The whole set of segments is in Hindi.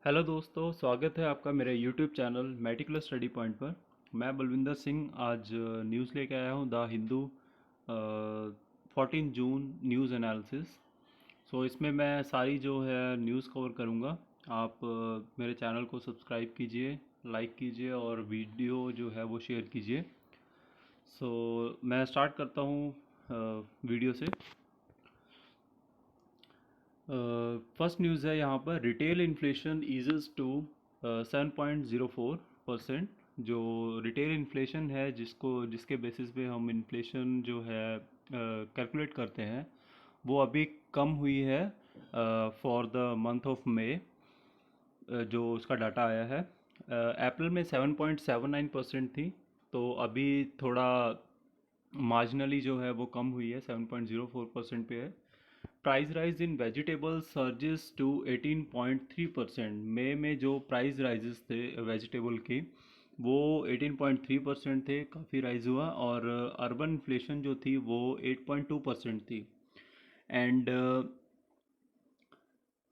हेलो दोस्तों, स्वागत है आपका मेरे यूट्यूब चैनल मेटिकुलर स्टडी पॉइंट पर। मैं बलविंदर सिंह आज न्यूज़ लेके आया हूँ the Hindu 14 June news analysis. इसमें मैं सारी जो है न्यूज़ कवर करूँगा। आप मेरे चैनल को सब्सक्राइब कीजिए, लाइक कीजिए और वीडियो जो है वो शेयर कीजिए। मैं स्टार्ट करता हूँ वीडियो से। फर्स्ट न्यूज़ है यहाँ पर, रिटेल इन्फ्लेशन ईजेस टू 7.04%। जो रिटेल इन्फ्लेशन है जिसके बेसिस पे हम इन्फ्लेशन जो है कैलकुलेट करते हैं, वो अभी कम हुई है for the month of May. जो उसका डाटा आया है, अप्रैल में 7.79% थी, तो अभी थोड़ा मार्जिनली जो है वो कम हुई है, 7.04% पे है। Price rise in vegetable surges to 18.3%। मई में जो प्राइस राइजेस थे वेजिटेबल की, वो 18.3% थे, काफ़ी राइज हुआ। और अर्बन इन्फ्लेशन जो थी वो 8.2% थी। एंड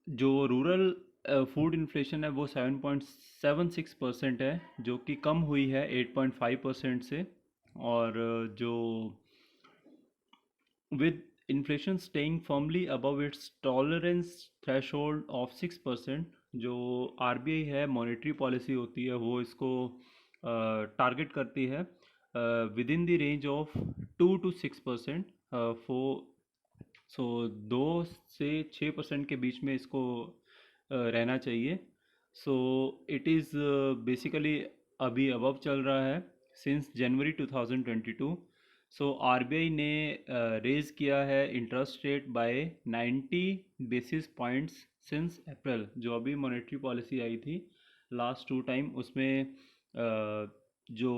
जो रूरल फूड इन्फ्लेशन है वो 7.76% है, जो कि कम हुई है 8.5% से। और जो with inflation staying firmly above its tolerance threshold of 6%। जो आरबीआई है, मॉनेटरी पॉलिसी होती है, वो इसको टारगेट करती है with in the range of 2 to 6%। फो सो 2 से 6% के बीच में इसको रहना चाहिए। इट इज़ बेसिकली अभी अबव चल रहा है सिंस जनवरी 2022। आरबीआई ने रेज़ किया है interest rate by 90 basis points since April. जो अभी मॉनेटरी पॉलिसी आई थी लास्ट टू टाइम, उसमें जो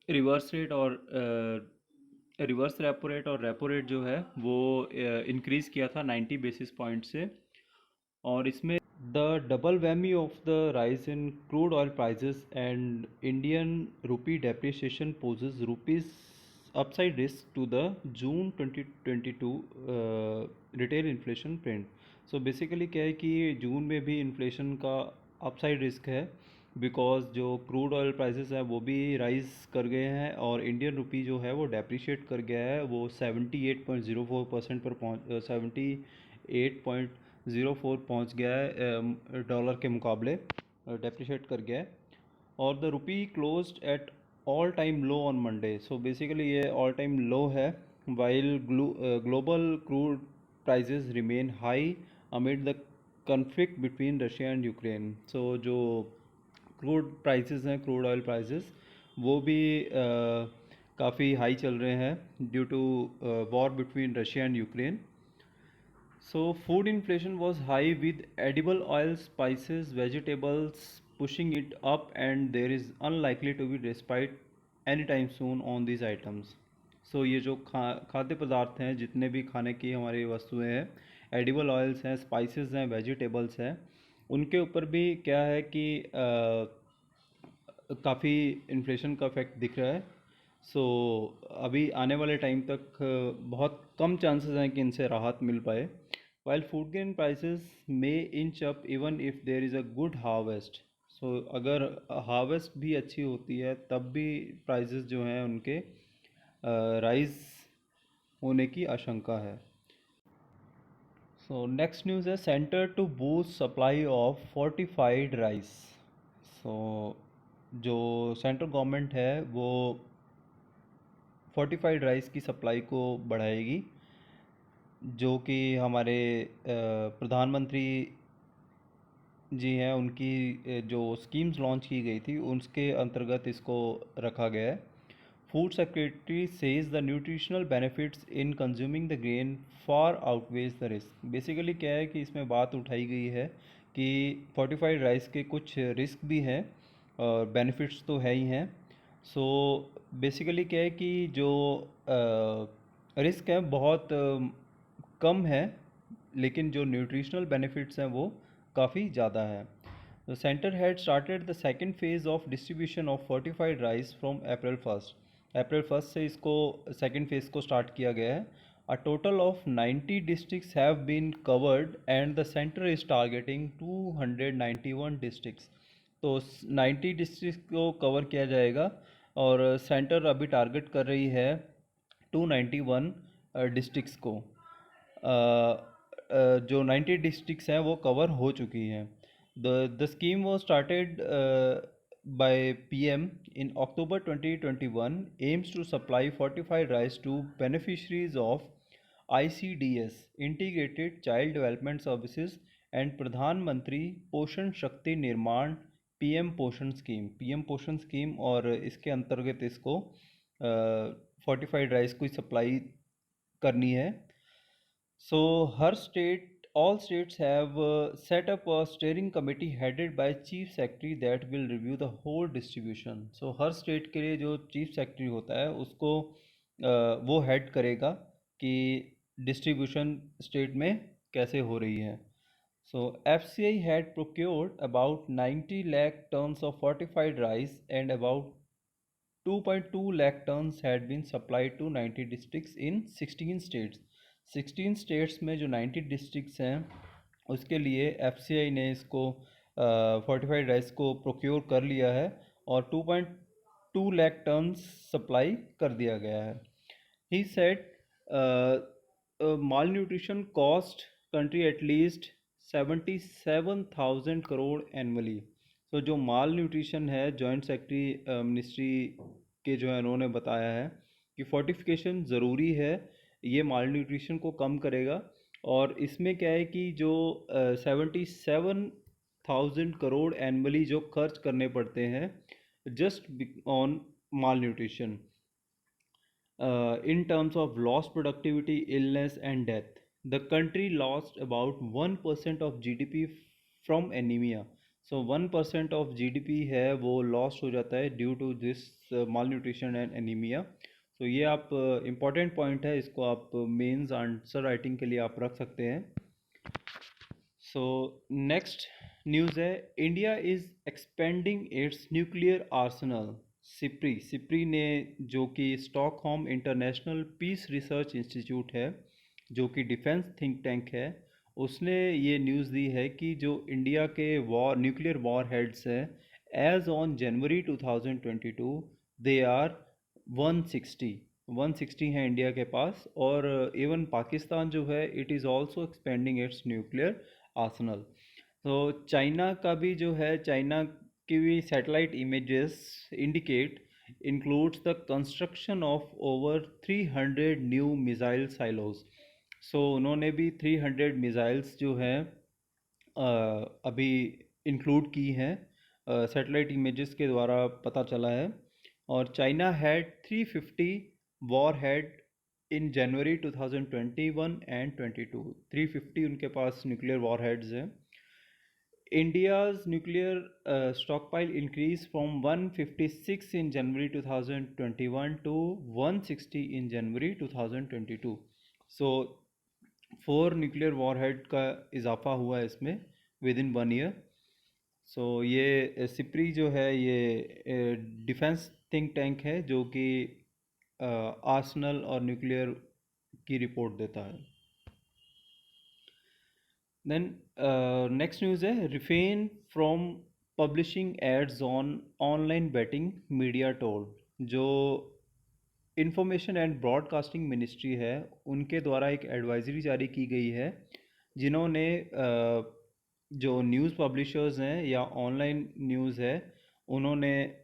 रिवर्स रेट और रिवर्स रेपो रेट और रेपो रेट जो है वो इंक्रीज़ किया था 90 बेसिस पॉइंट से। और इसमें the double whammy of the rise in crude oil prices and Indian rupee depreciation poses rupees upside risk to the June 2022 retail inflation print. Basically क्या है कि जून में भी इन्फ्लेशन का अपसाइड रिस्क है, बिकॉज जो क्रूड ऑयल प्राइसेस हैं वो भी राइज कर गए हैं और इंडियन रुपी जो है वो डेप्रिशिएट कर गया है। वो 78.04% पर पहुँच 78.04 पहुँच गया है डॉलर के मुकाबले, डेप्रिशिएट कर गया है। और the rupee closed at all time low on Monday. Basically ये ऑल टाइम लो है, while global crude prices remain high amid the conflict between Russia and Ukraine. जो क्रूड प्राइसेस हैं, क्रूड ऑयल प्राइसेस, वो भी काफ़ी हाई चल रहे हैं due to war between Russia and Ukraine. Food inflation was high with edible oils, spices, vegetables pushing it up, and there is unlikely to be respite anytime soon on these items. ये जो खाद्य पदार्थ हैं, जितने भी खाने की हमारी वस्तुएं हैं, एडिबल ऑयल्स हैं, स्पाइसेस हैं, वेजिटेबल्स हैं, उनके ऊपर भी क्या है कि काफ़ी इन्फ्लेशन का इफेक्ट दिख रहा है। अभी आने वाले टाइम तक बहुत कम चांसेस हैं कि इनसे राहत मिल पाए। While food grain prices may inch up even if there is a good harvest. अगर हार्वेस्ट भी अच्छी होती है तब भी प्राइसेस जो हैं उनके राइज होने की आशंका है। नेक्स्ट न्यूज़ है, centre to boost supply of fortified rice. जो सेंट्रल गवर्नमेंट है वो फोर्टिफाइड राइस की सप्लाई को बढ़ाएगी, जो कि हमारे प्रधानमंत्री जी हैं, उनकी जो स्कीम्स लॉन्च की गई थी उसके अंतर्गत इसको रखा गया है। Food secretary says the nutritional benefits in consuming the grain far outweighs the risk. Basically क्या है कि इसमें बात उठाई गई है कि फोर्टिफाइड राइस के कुछ रिस्क भी हैं और बेनिफिट्स तो है ही हैं। बेसिकली क्या है कि जो रिस्क है बहुत कम है, लेकिन जो न्यूट्रिशनल बेनिफिट्स हैं वो काफ़ी ज़्यादा है। The centre had started the second phase of distribution of fortified rice from April 1। अप्रैल 1 से इसको सेकेंड फेज़ को स्टार्ट किया गया है A total of 90 districts have been covered and the center is targeting 291 districts. तो 90 डिस्ट्रिक्ट को कवर किया जाएगा और सेंटर अभी टारगेट कर रही है 291 डिस्ट्रिक्ट्स को। जो 90 डिस्ट्रिक्ट्स हैं वो कवर हो चुकी हैं। The scheme was started by PM in October 2021, aims to supply fortified rice to beneficiaries of ICDS Integrated Child Development Services and प्रधान मंत्री पोषण शक्ति निर्माण पीएम पोषण स्कीम और इसके अंतर्गत इसको फोर्टिफाइड राइस को सप्लाई करनी है। So all states have set up a steering committee headed by chief secretary that will review the whole distribution. So her state के लिए जो चीफ सेक्रेटरी होता है उसको वो हेड करेगा कि डिस्ट्रीब्यूशन स्टेट में कैसे हो रही है। So FCI had procured about 90 lakh tons of fortified rice and about 2.2 lakh tons had been supplied to 90 districts in 16 states. 16 states में जो 90 डिस्ट्रिक्ट्स हैं उसके लिए एफसीआई ने इसको फोर्टिफाइड राइस को प्रोक्योर कर लिया है और 2.2 लाख टन सप्लाई कर दिया गया है। He said mall nutrition cost country at least 77,000 crore annually. तो जो माल न्यूट्रिशन है जॉइंट सेक्रेटरी मिनिस्ट्री के जो है उन्होंने बताया है कि फोर्टिफिकेशन ज़रूरी है, ये माल न्यूट्रिशन को कम करेगा। और इसमें क्या है कि जो 77,000 करोड़ एनुअली जो खर्च करने पड़ते हैं just on mall nutrition in terms of lost productivity, illness and death. The country lost about 1% of GDP from anemia. So 1% of GDP है वो lost हो जाता है due to this malnutrition and anemia. तो ये आप important point है, इसको आप मेंस आंसर राइटिंग के लिए आप रख सकते हैं। So next न्यूज़ है, India is expanding its nuclear arsenal. SIPRI ने, जो कि Stockholm International Peace Research Institute है जो कि डिफेंस थिंक टैंक है, उसने ये न्यूज़ दी है कि जो इंडिया के न्यूक्लियर वॉर हेड्स हैं as on January 2022 they are 160 हैं इंडिया के पास। और इवन पाकिस्तान जो है it is also expanding its nuclear Arsenal. तो चाइना का भी जो है, चाइना की भी satellite images indicate includes the construction of over 300 new missile silos. So उन्होंने भी 300 मिसाइल्स जो हैं अभी इंक्लूड की हैं, सैटेलाइट इमेजेस के द्वारा पता चला है। और China had 350 war head in January 2021 and 22। 350 उनके पास न्यूक्लियर वॉर हेड्स हैं। India's nuclear stockpile increased from 156 in January 2021 to 160 in January 2022. So 4 nuclear warhead का इजाफा हुआ है इसमें विद इन 1 ईयर। सो ये सिप्री जो है ये डिफेंस थिंक टैंक है जो कि आर्सनल और न्यूक्लियर की रिपोर्ट देता है। देन नेक्स्ट न्यूज़ है, refrain from publishing ads on online betting media told. जो इंफॉर्मेशन एंड ब्रॉडकास्टिंग मिनिस्ट्री है उनके द्वारा एक एडवाइजरी जारी की गई है, जिन्होंने जो न्यूज़ पब्लिशर्स हैं या ऑनलाइन न्यूज़ है उन्होंने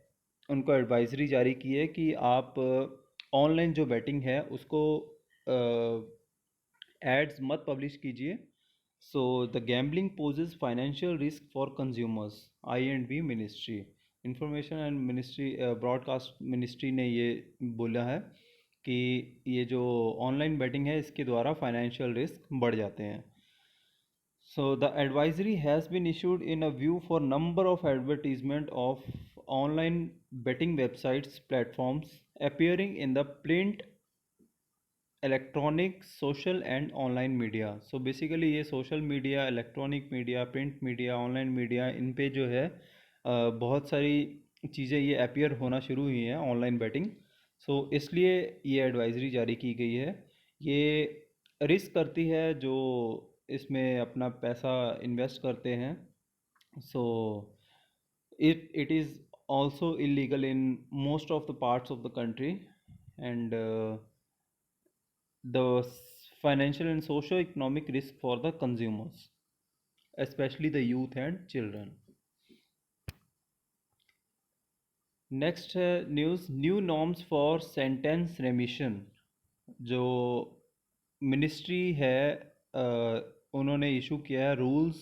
उनको एडवाइजरी जारी की है कि आप ऑनलाइन जो बेटिंग है उसको एड्स मत पब्लिश कीजिए। So the gambling poses financial risk for consumers. I&B ministry, information and ministry broadcast ministry ने ये बोला है कि ये जो ऑनलाइन बेटिंग है इसके द्वारा फाइनेंशियल रिस्क बढ़ जाते हैं। So the advisory has been issued in a view for number of advertisement of online betting websites platforms appearing in the print, electronic, social and online media. So basically ये social media, electronic media, print media, online media, इन पे जो है बहुत सारी चीज़ें ये अपीयर होना शुरू हुई हैं ऑनलाइन बेटिंग। सो इसलिए ये एडवाइजरी जारी की गई है। ये रिस्क करती है जो इसमें अपना पैसा इन्वेस्ट करते हैं। सो it is also illegal in most of the parts of the country, and the financial and socio-economic risk for the consumers, especially the youth and children. Next है news, new norms for sentence remission. जो मिनिस्ट्री है उन्होंने इशू किया है rules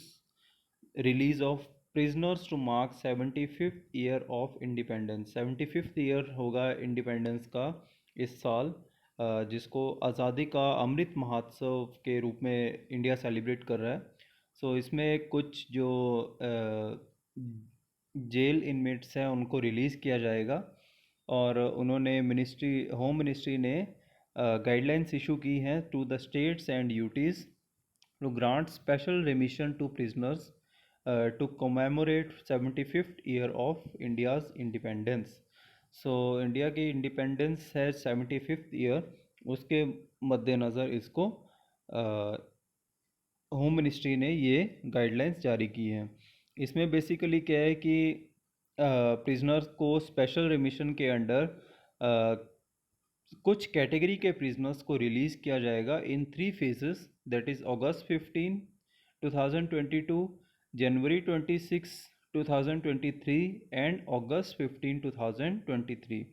release of prisoners to mark 75th year of independence. 75th year होगा इंडिपेंडेंस का इस साल, जिसको आज़ादी का अमृत महोत्सव के रूप में इंडिया सेलिब्रेट कर रहा है। सो इसमें कुछ जो जेल इनमेट्स हैं उनको रिलीज़ किया जाएगा, और उन्होंने होम मिनिस्ट्री ने गाइडलाइंस इशू की हैं to the states and UTs to grant special remission to prisoners to commemorate 75th year of India's independence. So India की इंडिपेंडेंस है 75th ईयर, उसके मद्देनज़र इसको होम मिनिस्ट्री ने ये गाइडलाइंस जारी की हैं। इसमें बेसिकली क्या है कि प्रिजनर्स को स्पेशल रिमिशन के अंडर कुछ कैटेगरी के प्रिजनर्स को रिलीज़ किया जाएगा in 3 phases, that is August 15 2022, January 26 2023 and August 15 2023।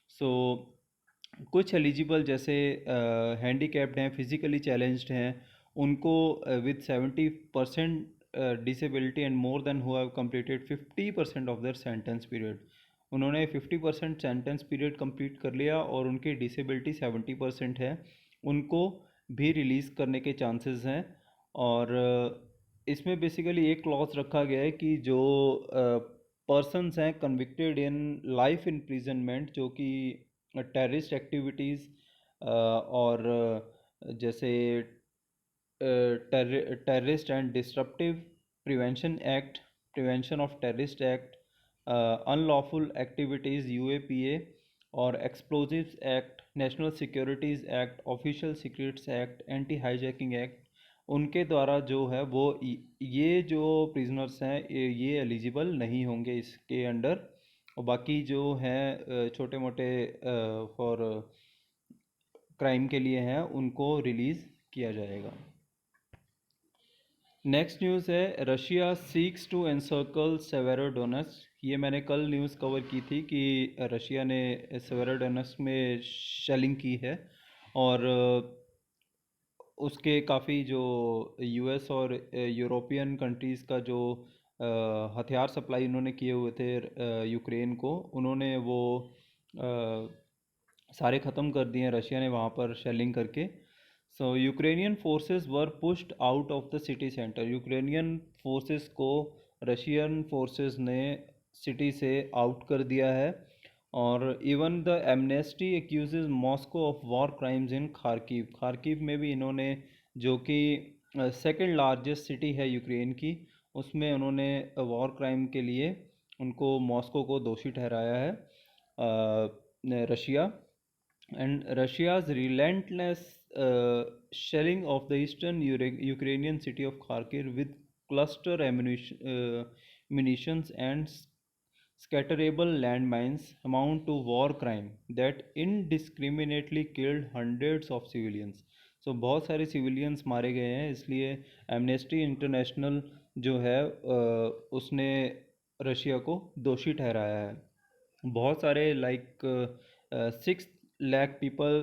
So कुछ एलिजिबल जैसे हैंडीकैप्ड हैं, फिजिकली चैलेंज्ड हैं, उनको with 70% disability and more then who have completed 50% of their sentence period, उन्होंने 50% सेंटेंस पीरियड कंप्लीट कर लिया और उनकी डिसेबिलिटी 70% है, उनको भी रिलीज़ करने के चांसेस हैं। और इसमें बेसिकली एक क्लॉज रखा गया है कि जो पर्सनस हैं कन्विक्टेड इन लाइफ इम्प्रिजनमेंट, जो कि टेररिस्ट एक्टिविटीज़ और जैसे terrorist and disruptive prevention act, prevention of terrorist act, unlawful activities UAPA और explosives act, national securities act, official secrets act, anti hijacking act, उनके द्वारा जो है वो ये जो प्रिजनर्स हैं ये एलिजिबल नहीं होंगे इसके अंडर। और बाकी जो हैं छोटे मोटे फॉर क्राइम के लिए हैं उनको रिलीज़ किया जाएगा। नेक्स्ट न्यूज़ है रशिया सीक्स टू एनसर्कल सेवेरोडोनेट्स्क। ये मैंने कल न्यूज़ कवर की थी कि रशिया ने सेवेरोडोनेट्स्क में शेलिंग की है, और उसके काफ़ी जो यूएस और यूरोपियन कंट्रीज़ का जो हथियार सप्लाई उन्होंने किए हुए थे यूक्रेन को, उन्होंने वो सारे ख़त्म कर दिए हैं रशिया ने वहाँ पर शेलिंग करके। So Ukrainian forces were pushed out of the city centre. Ukrainian forces को रशियन फोर्सेस ने सिटी से आउट कर दिया है। और even the Amnesty accuses Moscow of war crimes in Kharkiv. Kharkiv में भी इन्होंने, जो कि सेकंड लार्जेस्ट सिटी है यूक्रेन की, उसमें उन्होंने वॉर क्राइम के लिए उनको मॉस्को को दोषी ठहराया है Russia. And Russia's relentless shelling of the eastern Ukrainian city of Kharkiv with cluster munitions and scatterable landmines amount to war crime that indiscriminately killed hundreds of civilians. So बहुत सारे civilians मारे गए हैं, इसलिए एमनेस्टी इंटरनेशनल जो है उसने रशिया को दोषी ठहराया है। बहुत सारे like 6 lakh people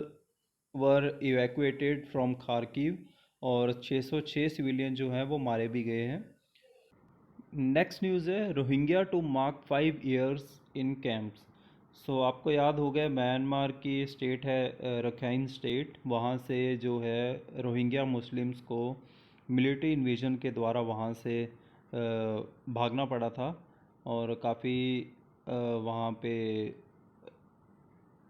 were evacuated from Kharkiv, और 606 सिविलियन जो हैं वो मारे भी गए हैं। नेक्स्ट न्यूज़ है Rohingya to mark 5 years in camps. So आपको याद होगा म्यांमार की स्टेट है रखाइन स्टेट, वहाँ से जो है रोहिंग्या मुस्लिम्स को मिलिट्री इन्वेजन के द्वारा वहाँ से भागना पड़ा था, और काफ़ी वहाँ पे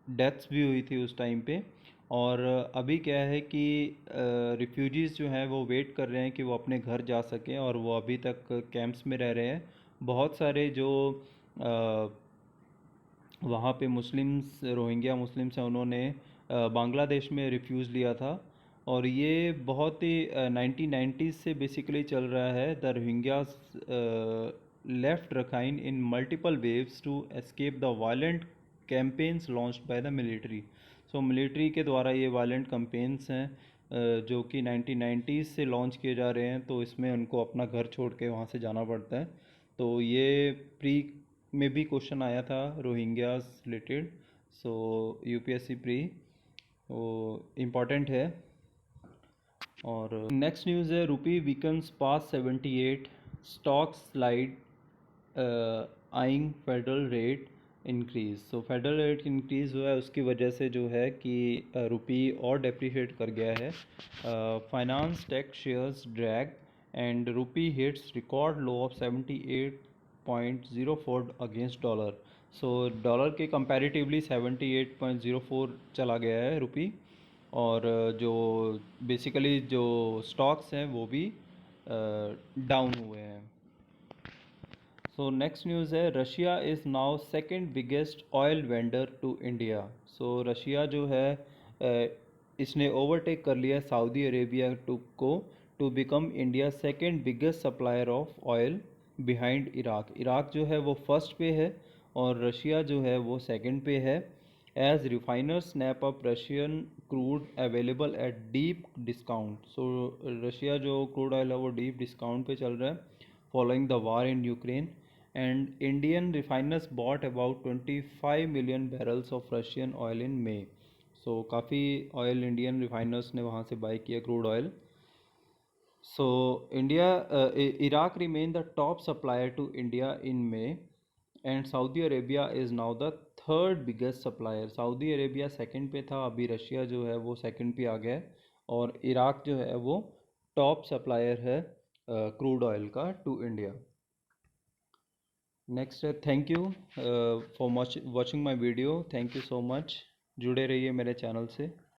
डेथ्स भी हुई थी उस टाइम पे। और अभी क्या है कि रिफ्यूजीज़ जो हैं वो वेट कर रहे हैं कि वो अपने घर जा सकें, और वो अभी तक कैंप्स में रह रहे हैं। बहुत सारे जो वहाँ पे मुस्लिम्स, रोहिंग्या मुस्लिम्स हैं, उन्होंने बांग्लादेश में रिफ्यूज़ लिया था, और ये बहुत ही 1990s से बेसिकली चल रहा है। The Rohingyas left Rakhine in multiple waves to escape the violent campaigns launched by the military. So military के द्वारा ये वायलेंट कैंपेन्स हैं जो कि 1990s से लॉन्च किए जा रहे हैं, तो इसमें उनको अपना घर छोड़ के वहाँ से जाना पड़ता है। तो ये प्री में भी क्वेश्चन आया था Rohingyas related, so UPSC pre वो इम्पॉर्टेंट है। और नेक्स्ट न्यूज़ है rupee weakens past 78, stock slide eyeing federal rate increase. So federal rate increase हुआ है, उसकी वजह से जो है कि रुपी और डेप्रिशिएट कर गया है। Finance take shares drag and rupee hits record low of 78.04 against dollar. So dollar के कंपैरेटिवली 78.04 चला गया है रुपी। और जो बेसिकली जो स्टॉक्स हैं वो भी डाउन हुए हैं। सो नेक्स्ट न्यूज़ है Russia is now second biggest oil vendor to India. So Russia जो है इसने ओवरटेक कर लिया Saudi Arabia to become India second biggest supplier of oil behind Iraq. Iraq जो है वो फर्स्ट पे है और रशिया जो है वो सेकंड पे है। As refiner snap up Russian crude available at deep discount. So Russia जो क्रूड ऑयल है वो डीप डिस्काउंट पे चल रहा है following the war in Ukraine, and Indian refiners bought about 25 million barrels of Russian oil in May. So काफ़ी ऑयल इंडियन रिफाइनर्स ने वहाँ से बाई किया crude oil. So Iraq remained the top supplier to India in May, and Saudi Arabia is now the third biggest supplier. Saudi Arabia second पे था, अभी रशिया जो है वो सेकंड पे आ गया है, और इराक जो है वो टॉप सप्लायर है क्रूड ऑयल का टू इंडिया। नेक्स्ट है thank you for watching my video. Thank you so much, जुड़े रहिए मेरे चैनल से।